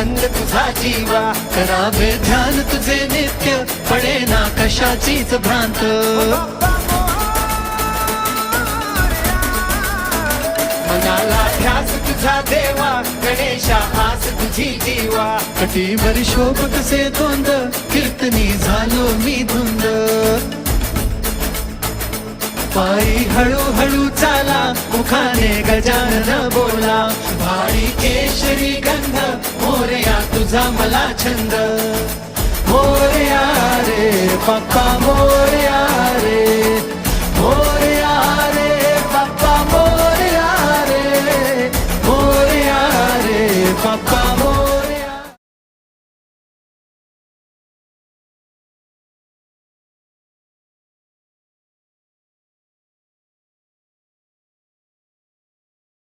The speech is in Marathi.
छंद तुझा जीवा, करावे ध्यान तुझे नित्य, पडे ना कशाचीच भ्रांत. मनाला ध्यास तुझा देवा, गणेशा आस तुझी जीवा, कटीवर शोभ कसे तोंड, कीर्तनी झालो मी धुंद. पायी हळूहळू चाला, मुखाने गजानन बोला, भारी केशरी गंध, मोरया तुझा मला छंद. मोरया रे बाप्पा मोरया.